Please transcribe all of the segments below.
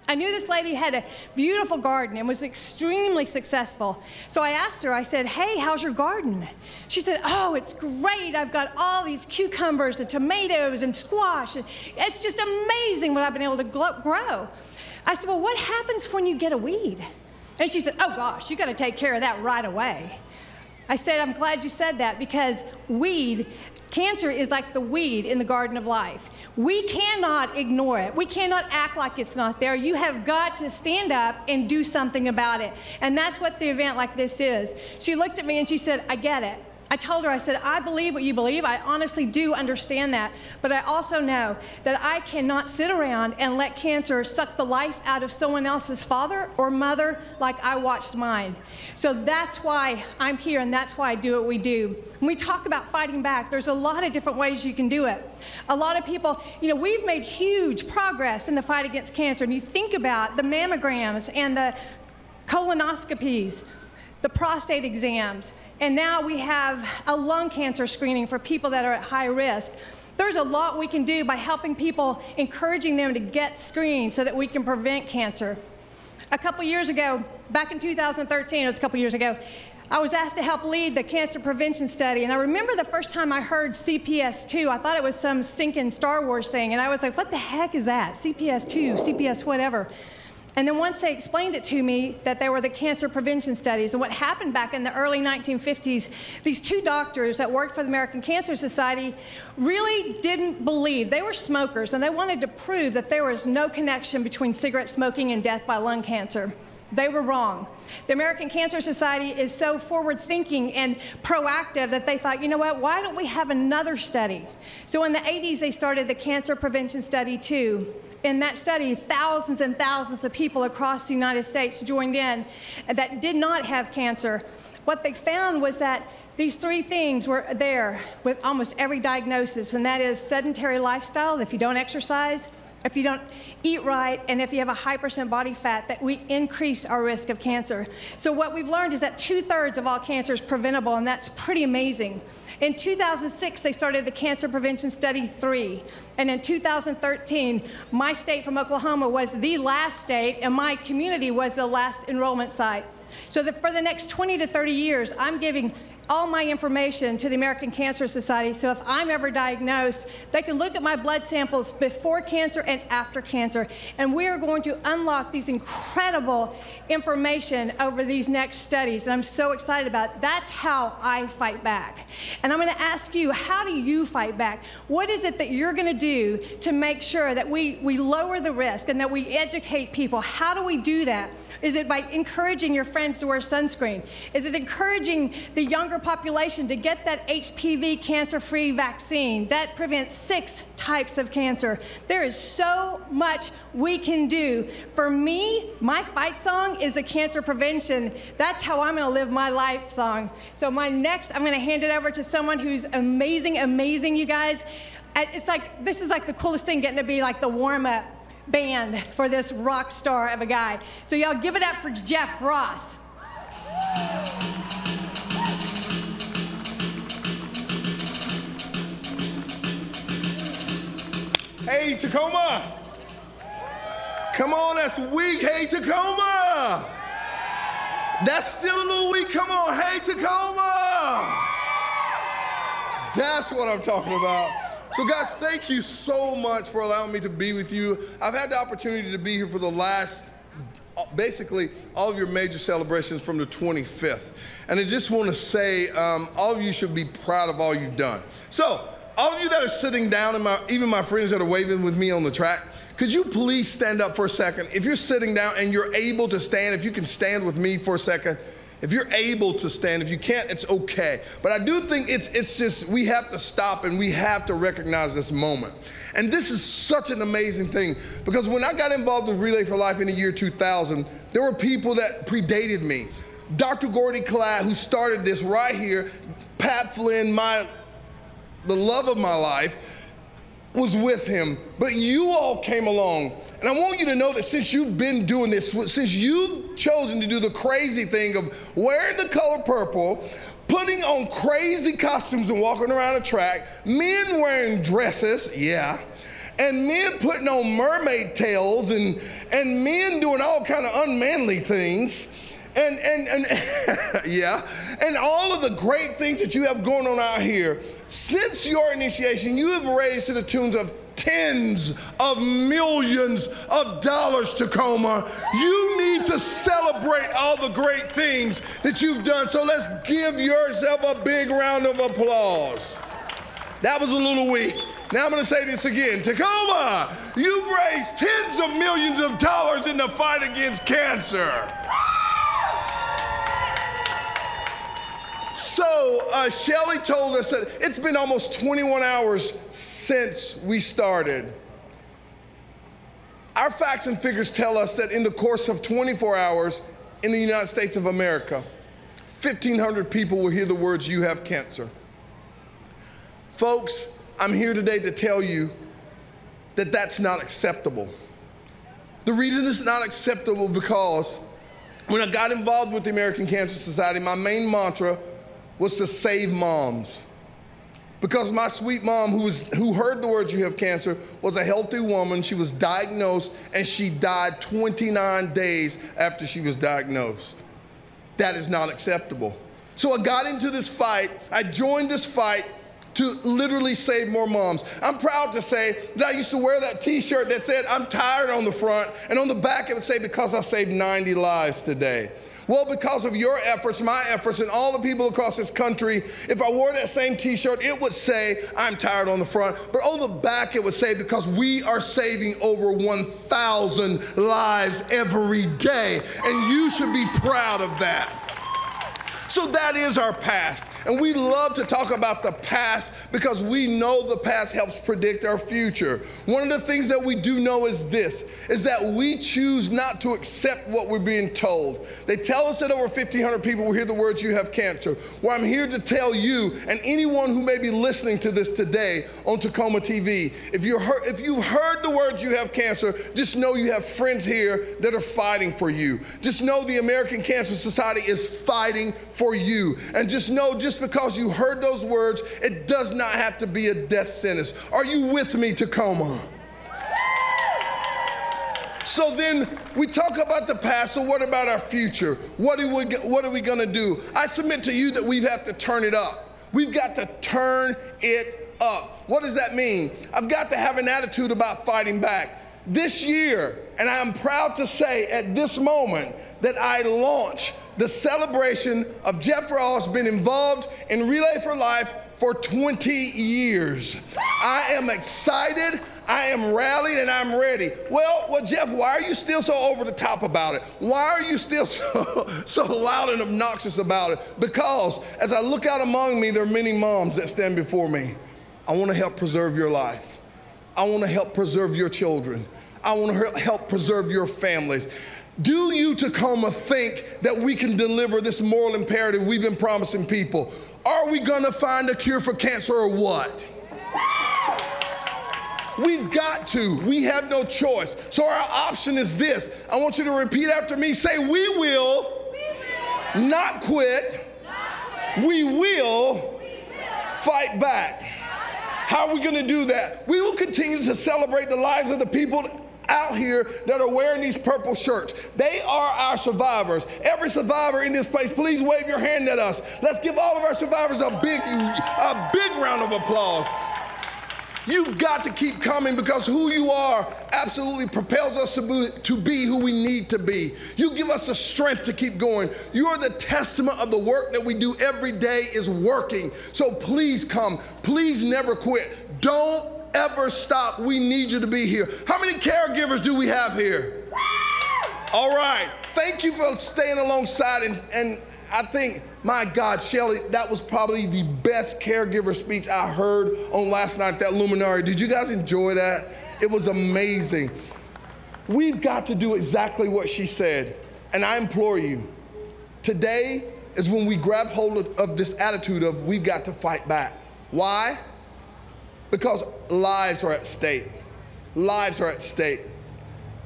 I knew this lady had a beautiful garden and was extremely successful. So I asked her, I said, hey, how's your garden? She said, oh, it's great. I've got all these cucumbers and tomatoes and squash. And it's just amazing what I've been able to grow. I said, well, what happens when you get a weed? And she said, oh gosh, you got to take care of that right away. I said, I'm glad you said that, because cancer is like the weed in the garden of life. We cannot ignore it. We cannot act like it's not there. You have got to stand up and do something about it. And that's what the event like this is. She looked at me and she said, I get it. I told her, I said, I believe what you believe. I honestly do understand that. But I also know that I cannot sit around and let cancer suck the life out of someone else's father or mother like I watched mine. So that's why I'm here, and that's why I do what we do. When we talk about fighting back, there's a lot of different ways you can do it. A lot of people, we've made huge progress in the fight against cancer. And you think about the mammograms and the colonoscopies, the prostate exams, and now we have a lung cancer screening for people that are at high risk. There's a lot we can do by helping people, encouraging them to get screened so that we can prevent cancer. A couple years ago, back in 2013, it was a couple years ago, I was asked to help lead the cancer prevention study. And I remember the first time I heard CPS2, I thought it was some stinking Star Wars thing. And I was like, what the heck is that? CPS2, CPS whatever. And then once they explained it to me that they were the cancer prevention studies, and what happened back in the early 1950s, these two doctors that worked for the American Cancer Society really didn't believe. They were smokers, and they wanted to prove that there was no connection between cigarette smoking and death by lung cancer. They were wrong. The American Cancer Society is so forward-thinking and proactive that they thought, you know what, why don't we have another study? So in the 80s, they started the Cancer Prevention Study 2. In that study, thousands and thousands of people across the United States joined in that did not have cancer. What they found was that these three things were there with almost every diagnosis, and that is sedentary lifestyle, if you don't exercise, if you don't eat right, and if you have a high % body fat, that we increase our risk of cancer. So what we've learned is that 2/3 of all cancer is preventable, and that's pretty amazing. In 2006, they started the Cancer Prevention Study 3. And in 2013, my state from Oklahoma was the last state, and my community was the last enrollment site. So for the next 20 to 30 years, I'm giving all my information to the American Cancer Society, so if I'm ever diagnosed, they can look at my blood samples before cancer and after cancer, and we are going to unlock these incredible information over these next studies, and I'm so excited about it. That's how I fight back. And I'm going to ask you, how do you fight back? What is it that you're going to do to make sure that we lower the risk and that we educate people? How do we do that? Is it by encouraging your friends to wear sunscreen? Is it encouraging the younger population to get that HPV cancer-free vaccine? That prevents 6 types of cancer. There is so much we can do. For me, my fight song is the cancer prevention. That's how I'm gonna live my life song. So I'm gonna hand it over to someone who's amazing, amazing, you guys. This is like the coolest thing, getting to be like the warm-up band for this rock star of a guy. So y'all give it up for Jeff Ross. Hey, Tacoma. Come on, that's weak. Hey, Tacoma. That's still a little weak. Come on, hey, Tacoma. That's what I'm talking about. So guys, thank you so much for allowing me to be with you. I've had the opportunity to be here for the last, basically, all of your major celebrations from the 25th. And I just want to say, all of you should be proud of all you've done. So, all of you that are sitting down, and even my friends that are waving with me on the track, could you please stand up for a second? If you're sitting down and you're able to stand, if you can stand with me for a second. If you're able to stand, if you can't, it's okay. But I do think it's just, we have to stop and we have to recognize this moment. And this is such an amazing thing, because when I got involved with Relay for Life in the year 2000, there were people that predated me. Dr. Gordy Collette, who started this right here, Pat Flynn, the love of my life, was with him. But you all came along. And I want you to know that since you've been doing this, since you've chosen to do the crazy thing of wearing the color purple, putting on crazy costumes and walking around a track, men wearing dresses, yeah, and men putting on mermaid tails and men doing all kind of unmanly things. And yeah, and all of the great things that you have going on out here, since your initiation, you have raised to the tunes of tens of millions of dollars, Tacoma. You need to celebrate all the great things that you've done. So let's give yourself a big round of applause. That was a little weak. Now I'm going to say this again. Tacoma, you've raised tens of millions of dollars in the fight against cancer. So Shelly told us that it's been almost 21 hours since we started. Our facts and figures tell us that in the course of 24 hours in the United States of America, 1,500 people will hear the words, "You have cancer." Folks, I'm here today to tell you that that's not acceptable. The reason it's not acceptable because when I got involved with the American Cancer Society, my main mantra was to save moms. Because my sweet mom, who heard the words "you have cancer," was a healthy woman. She was diagnosed and she died 29 days after she was diagnosed. That is not acceptable. So I got into this fight. I joined this fight to literally save more moms. I'm proud to say that I used to wear that t-shirt that said "I'm tired" on the front, and on the back it would say, "Because I saved 90 lives today." Well, because of your efforts, my efforts, and all the people across this country, if I wore that same t-shirt, it would say "I'm tired" on the front, but on the back it would say, "Because we are saving over 1,000 lives every day," and you should be proud of that. So that is our past, and we love to talk about the past because we know the past helps predict our future. One of the things that we do know is this, is that we choose not to accept what we're being told. They tell us that over 1,500 people will hear the words "You have cancer." Well, I'm here to tell you and anyone who may be listening to this today on Tacoma TV, if you've heard the words "You have cancer," just know you have friends here that are fighting for you. Just know the American Cancer Society is fighting for you. And just know, just because you heard those words, it does not have to be a death sentence. Are you with me, Tacoma? So then we talk about the past, so what about our future? What are we gonna do? I submit to you that we have to turn it up. We've got to turn it up. What does that mean? I've got to have an attitude about fighting back. This year, and I'm proud to say at this moment that I launch the celebration of Jeff Ross being involved in Relay for Life for 20 years. I am excited, I am rallied, and I'm ready. Well, Jeff, why are you still so over the top about it? Why are you still so loud and obnoxious about it? Because as I look out among me, there are many moms that stand before me. I want to help preserve your life. I want to help preserve your children. I want to help preserve your families. Do you, Tacoma, think that we can deliver this moral imperative we've been promising people? Are we going to find a cure for cancer or what? We've got to. We have no choice. So our option is this. I want you to repeat after me. Say, we will not quit. We will fight back. How are we going to do that? We will continue to celebrate the lives of the people out here that are wearing these purple shirts. They are our survivors. Every survivor in this place, please wave your hand at us. Let's give all of our survivors a big round of applause. You've got to keep coming because who you are absolutely propels us to be who we need to be. You give us the strength to keep going. You are the testament of the work that we do every day is working. So please come. Please never quit. Don't ever stop. We need you to be here. How many caregivers do we have here? All right. Thank you for staying alongside. And I think, my God, Shelly, that was probably the best caregiver speech I heard on last night at that Luminary. Did you guys enjoy that? It was amazing. We've got to do exactly what she said. And I implore you, today is when we grab hold of this attitude of we've got to fight back. Why? Because lives are at stake. Lives are at stake.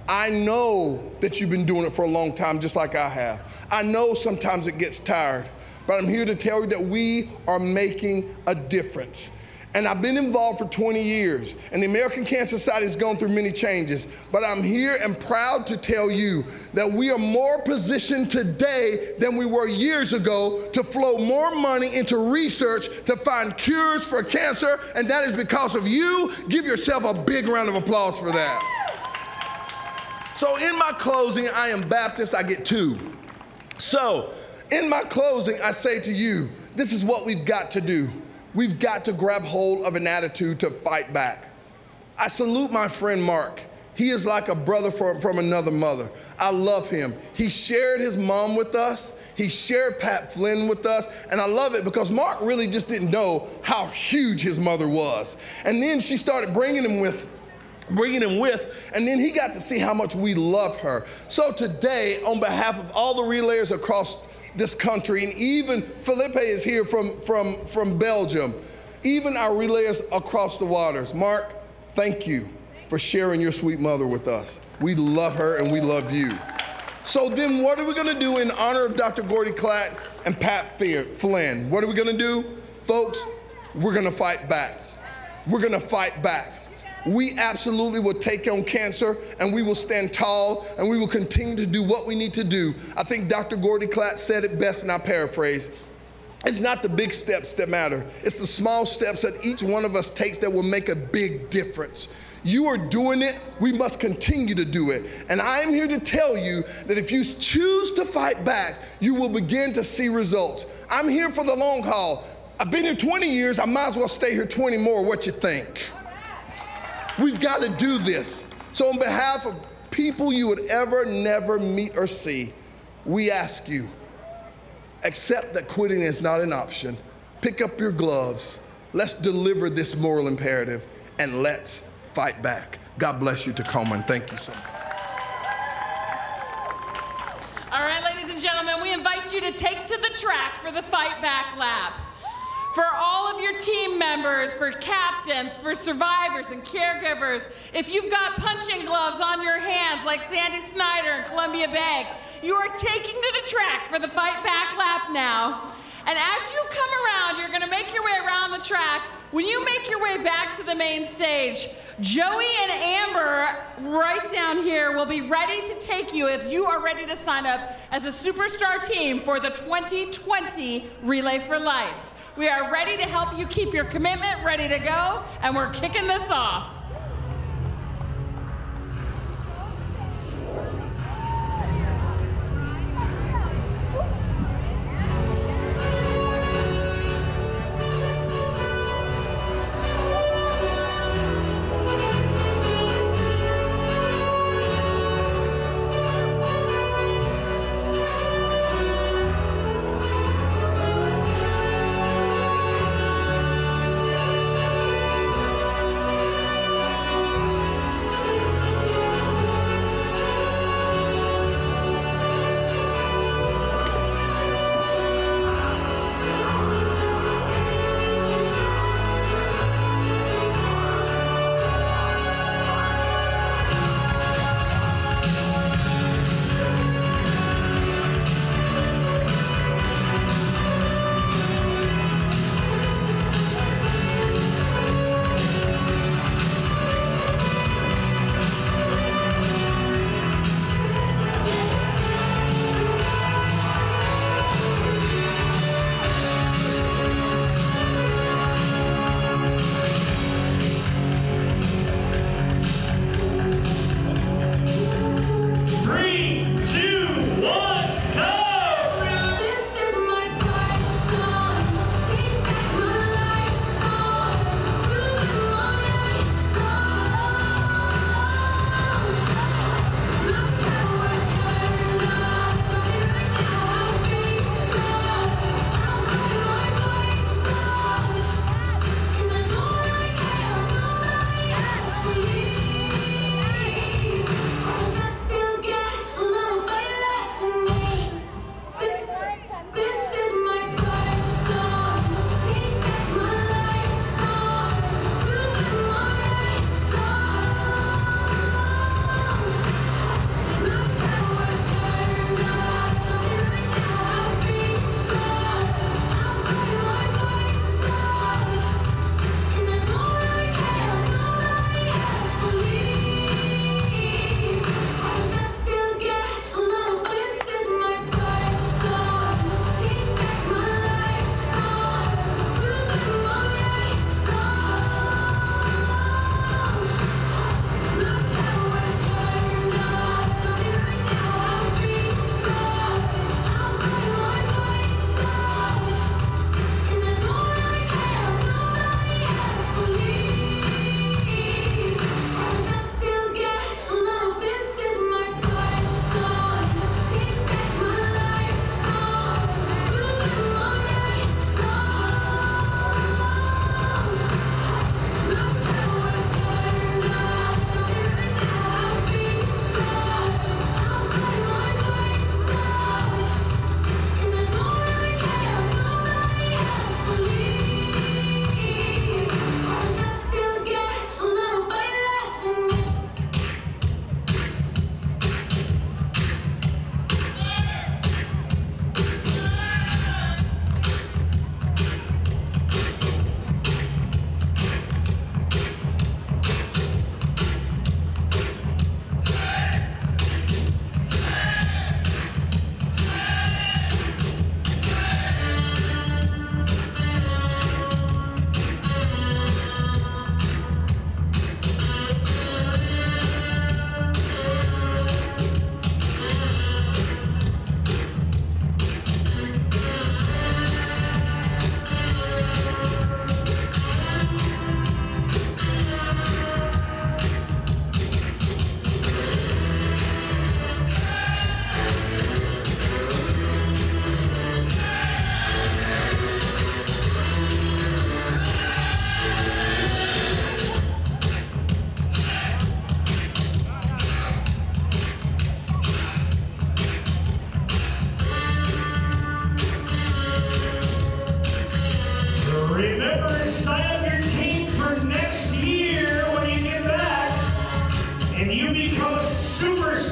I know that you've been doing it for a long time, just like I have. I know sometimes it gets tired, but I'm here to tell you that we are making a difference. And I've been involved for 20 years, and the American Cancer Society has gone through many changes. But I'm here and proud to tell you that we are more positioned today than we were years ago to flow more money into research to find cures for cancer, and that is because of you. Give yourself a big round of applause for that. So in my closing, I am Baptist, I get 2. So in my closing, I say to you, this is what we've got to do. We've got to grab hold of an attitude to fight back. I salute my friend Mark. He is like a brother from another mother. I love him. He shared his mom with us. He shared Pat Flynn with us. And I love it because Mark really just didn't know how huge his mother was. And then she started bringing him with, and then he got to see how much we love her. So today, on behalf of all the relayers across this country, and even Felipe is here from Belgium, even our relayers across the waters. Mark, thank you for sharing your sweet mother with us. We love her and we love you. So then what are we gonna do in honor of Dr. Gordy Klatt and Pat Flynn? What are we gonna do? Folks, we're gonna fight back. We're gonna fight back. We absolutely will take on cancer, and we will stand tall, and we will continue to do what we need to do. I think Dr. Gordy Klatt said it best, and I paraphrase. It's not the big steps that matter. It's the small steps that each one of us takes that will make a big difference. You are doing it. We must continue to do it. And I am here to tell you that if you choose to fight back, you will begin to see results. I'm here for the long haul. I've been here 20 years. I might as well stay here 20 more. What you think? We've got to do this. So on behalf of people you would ever never meet or see, we ask you, accept that quitting is not an option. Pick up your gloves. Let's deliver this moral imperative, and let's fight back. God bless you, Tacoma, and thank you so much. All right, ladies and gentlemen, we invite you to take to the track for the Fight Back Lap. For all of your team members, for captains, for survivors and caregivers, if you've got punching gloves on your hands like Sandy Snyder and Columbia Bank, you are taking to the track for the Fight Back Lap now. And as you come around, you're gonna make your way around the track. When you make your way back to the main stage, Joey and Amber right down here will be ready to take you if you are ready to sign up as a superstar team for the 2020 Relay for Life. We are ready to help you keep your commitment ready to go, and we're kicking this off.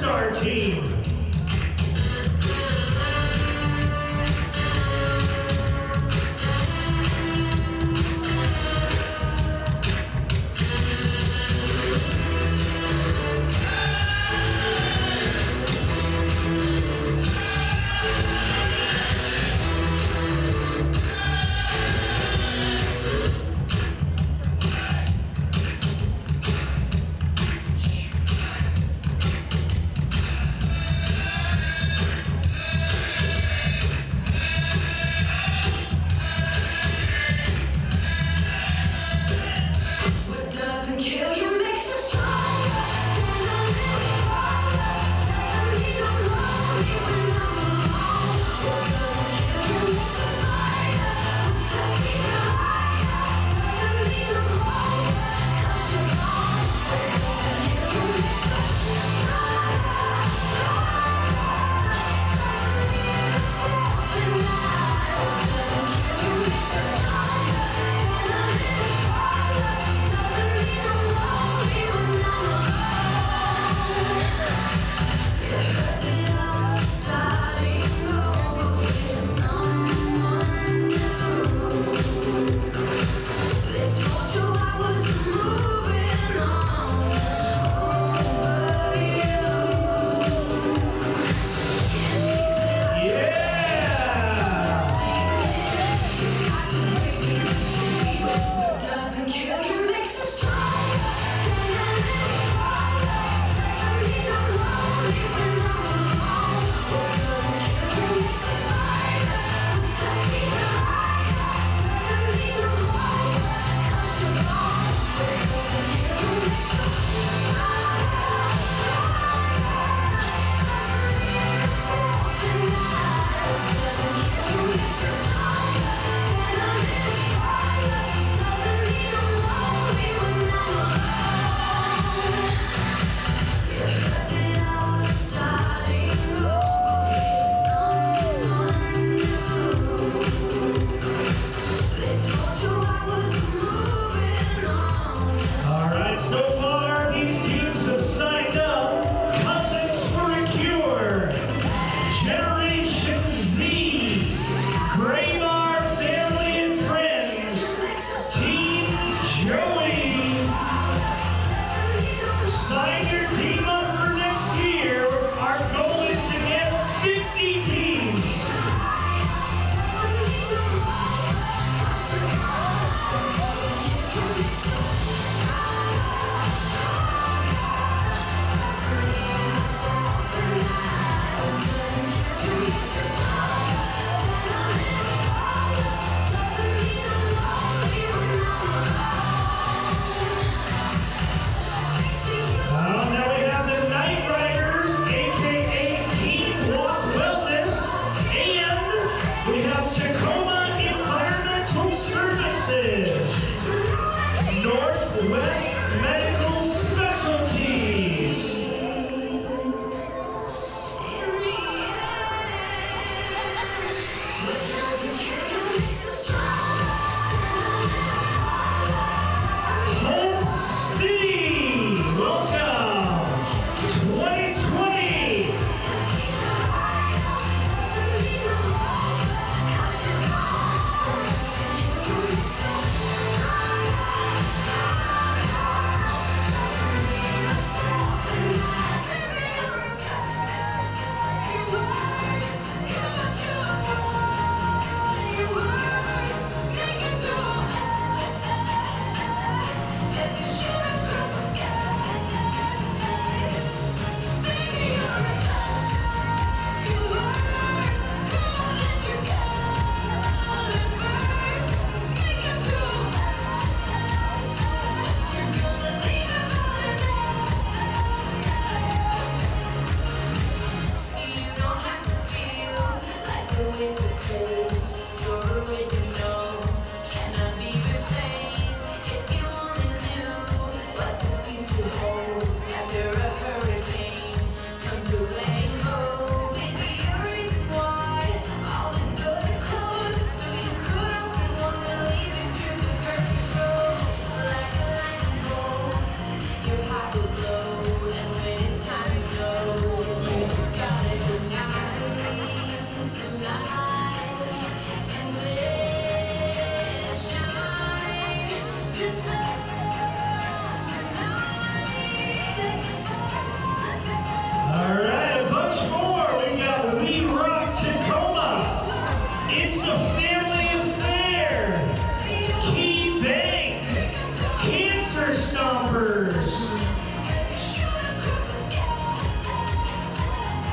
Superstar Team.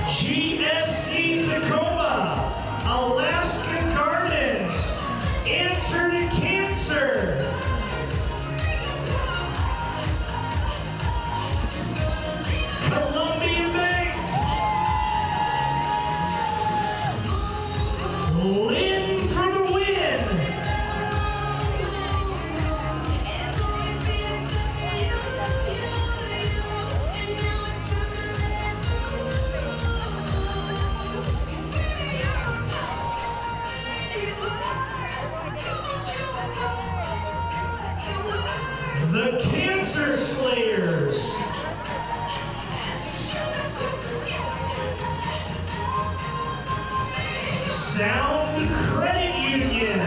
GSC Tacoma, Alaskan Gardens, Answer to Cancer. Columbia Bank, Lynn for the win. The Cancer Slayers. Sound Credit Union,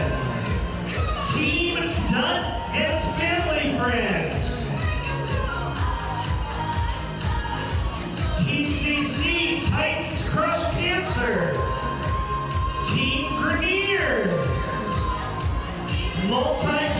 Team Dutt and Family Friends, TCC Titans Crush Cancer, Team Grenier, Multi